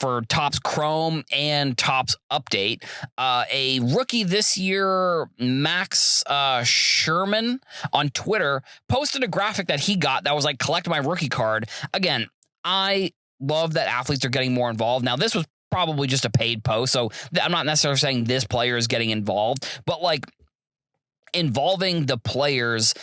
for Topps Chrome and Topps Update. A rookie this year, Max Sherman on Twitter, posted a graphic that he got that was collect my rookie card. Again, I love that athletes are getting more involved. Now, this was probably just a paid post, so I'm not necessarily saying this player is getting involved, but involving the players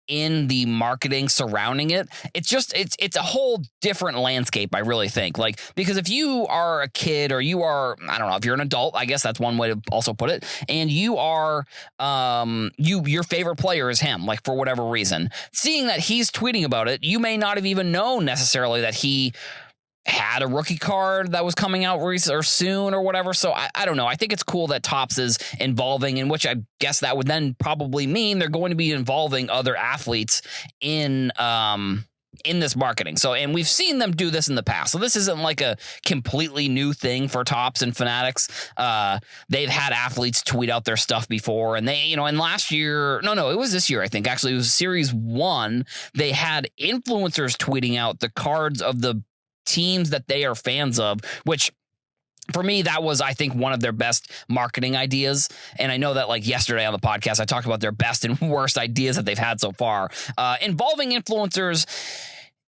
in the marketing surrounding it, it's a whole different landscape, I really think. Because if you are a kid or you are, I don't know, if you're an adult, I guess that's one way to also put it, and you are, your favorite player is him, for whatever reason, seeing that he's tweeting about it, you may not have even known necessarily that he had a rookie card that was coming out soon or whatever. So I don't know. I think it's cool that Topps is involving, in which I guess that would then probably mean they're going to be involving other athletes in in this marketing. So, and we've seen them do this in the past. So this isn't like a completely new thing for Topps and Fanatics. They've had athletes tweet out their stuff before, and they, and last year, no, it was this year, I think. Actually, it was Series 1. They had influencers tweeting out the cards of the teams that they are fans of, which for me, that was, I think, one of their best marketing ideas. And I know that, like, yesterday on the podcast, I talked about their best and worst ideas that they've had so far. Involving influencers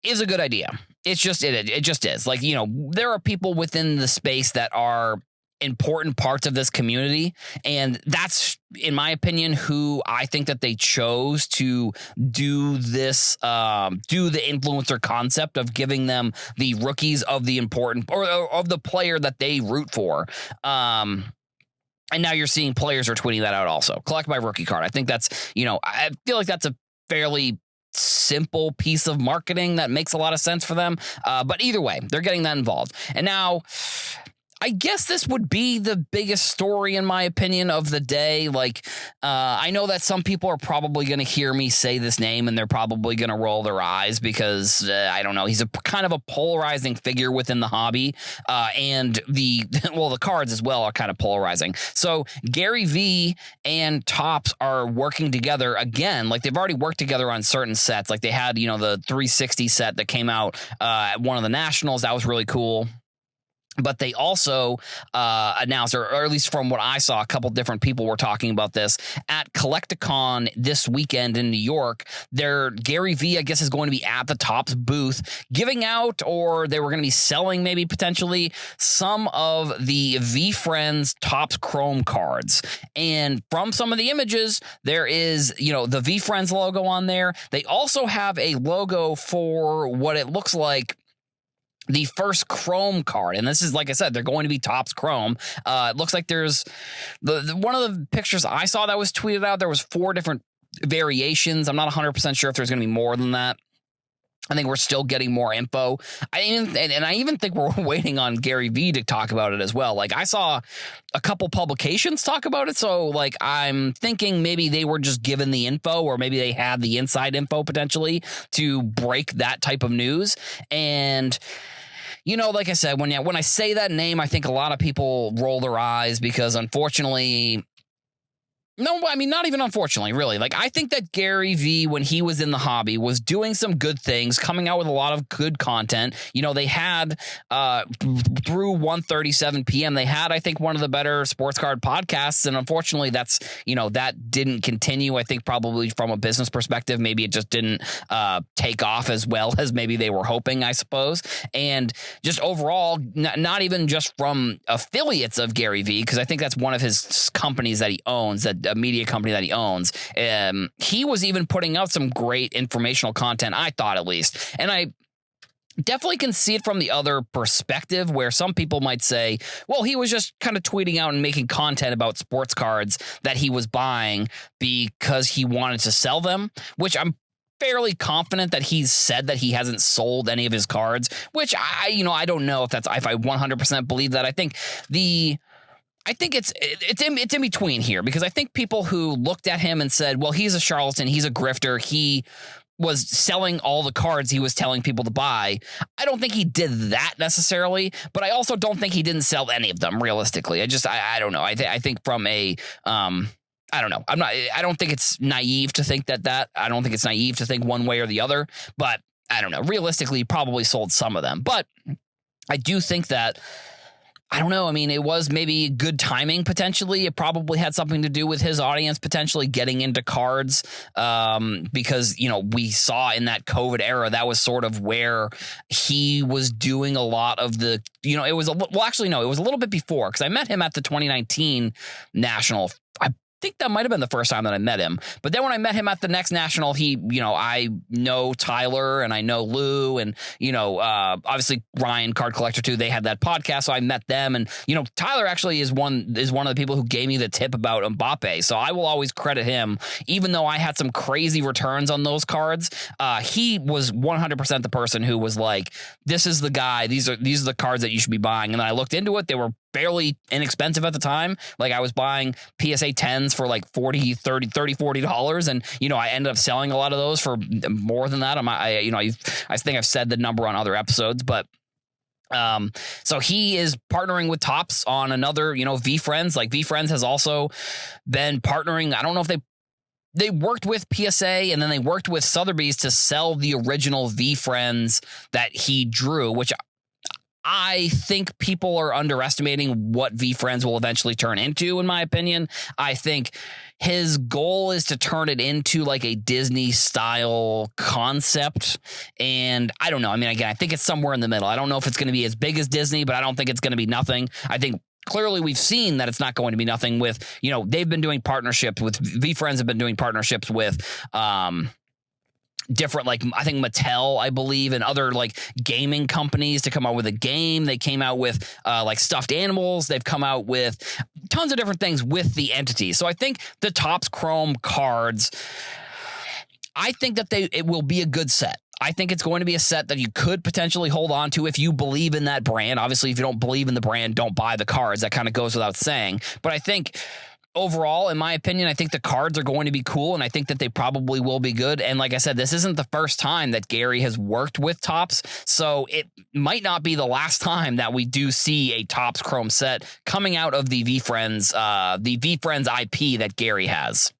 is a good idea. It just is. Like, there are people within the space that are important parts of this community, and that's, in my opinion, who I think that they chose to do this, do the influencer concept of giving them the rookies of the important, or of the player that they root for. And now you're seeing players are tweeting that out also. Collect my rookie card. I think that's, I feel like that's a fairly simple piece of marketing that makes a lot of sense for them. But either way, they're getting that involved. And now, I guess this would be the biggest story, in my opinion, of the day. Like, I know that some people are probably going to hear me say this name and they're probably going to roll their eyes because, I don't know, he's a kind of a polarizing figure within the hobby. And the cards as well are kind of polarizing. So Gary V and Topps are working together again. Like, they've already worked together on certain sets. Like, they had, the 360 set that came out at one of the Nationals. That was really cool. But they also announced, or at least from what I saw, a couple different people were talking about this at Collecticon this weekend in New York. Gary V, I guess, is going to be at the Topps booth giving out, or they were going to be selling maybe potentially some of the V-Friends Topps Chrome cards. And from some of the images, there is, the V-Friends logo on there. They also have a logo for what it looks like the first Chrome card. And this is, like I said, they're going to be Topps Chrome. It looks like there's one of the pictures I saw that was tweeted out, there was 4 different variations. I'm not 100% sure if there's going to be more than that. I think we're still getting more info. I even think we're waiting on Gary V to talk about it as well. Like, I saw a couple publications talk about it. So, like, I'm thinking maybe they were just given the info, or maybe they had the inside info potentially to break that type of news. And like I said, when I say that name, I think a lot of people roll their eyes because, unfortunately, no, I mean, not even unfortunately, really. Like, I think that Gary V, when he was in the hobby, was doing some good things, coming out with a lot of good content. They had, through 1:37 p.m., they had, I think, one of the better sports card podcasts. And unfortunately, that's, that didn't continue. I think probably from a business perspective, maybe it just didn't take off as well as maybe they were hoping, I suppose. And just overall, not even just from affiliates of Gary V, because I think that's one of his companies that he owns, that a media company that he owns. He was even putting out some great informational content, I thought, at least. And I definitely can see it from the other perspective, where some people might say, well, he was just kind of tweeting out and making content about sports cards that he was buying because he wanted to sell them, which I'm fairly confident that he's said that he hasn't sold any of his cards, which I don't know if I 100% believe that. I think it's in between here, because I think people who looked at him and said, well, he's a charlatan, he's a grifter, he was selling all the cards he was telling people to buy. I don't think he did that necessarily, but I also don't think he didn't sell any of them realistically. I don't know. I think from a, I don't know. I don't think it's naive to think that I don't think it's naive to think one way or the other, but I don't know. Realistically, he probably sold some of them, but I do think that, I don't know. I mean, it was maybe good timing, potentially. It probably had something to do with his audience potentially getting into cards, because, we saw in that COVID era, that was sort of where he was doing a lot of the, it was it was a little bit before, because I met him at the 2019 National. I think that might have been the first time that I met him. But then when I met him at the next National, I know Tyler and I know Lou and, obviously Ryan, Card Collector too. They had that podcast, so I met them. And, Tyler actually is one of the people who gave me the tip about Mbappe. So I will always credit him, even though I had some crazy returns on those cards. He was 100% the person who was like, this is the guy. These are the cards that you should be buying. And then I looked into it. They were fairly inexpensive at the time. Like I was buying PSA 10s for like $40. And, I ended up selling a lot of those for more than that. I think I've said the number on other episodes, but so he is partnering with Topps on another, V-Friends. Like V-Friends has also been partnering. I don't know if they worked with PSA and then they worked with Sotheby's to sell the original V-Friends that he drew, which I think people are underestimating what V-Friends will eventually turn into, in my opinion. I think his goal is to turn it into like a Disney style concept. And I don't know. I mean, again, I think it's somewhere in the middle. I don't know if it's going to be as big as Disney, but I don't think it's going to be nothing. I think clearly we've seen that it's not going to be nothing with, they've been doing partnerships with V-Friends have been doing partnerships with, different, like I think Mattel, I believe, and other like gaming companies to come out with a game. They came out with like stuffed animals. They've come out with tons of different things with the entity. So I think the Topps Chrome cards, I think that it will be a good set. I think it's going to be a set that you could potentially hold on to if you believe in that brand. Obviously, if you don't believe in the brand, don't buy the cards. That kind of goes without saying. But I think overall, in my opinion, I think the cards are going to be cool, and I think that they probably will be good. And like I said, this isn't the first time that Gary has worked with Topps, so it might not be the last time that we do see a Topps Chrome set coming out of the V-Friends IP that Gary has.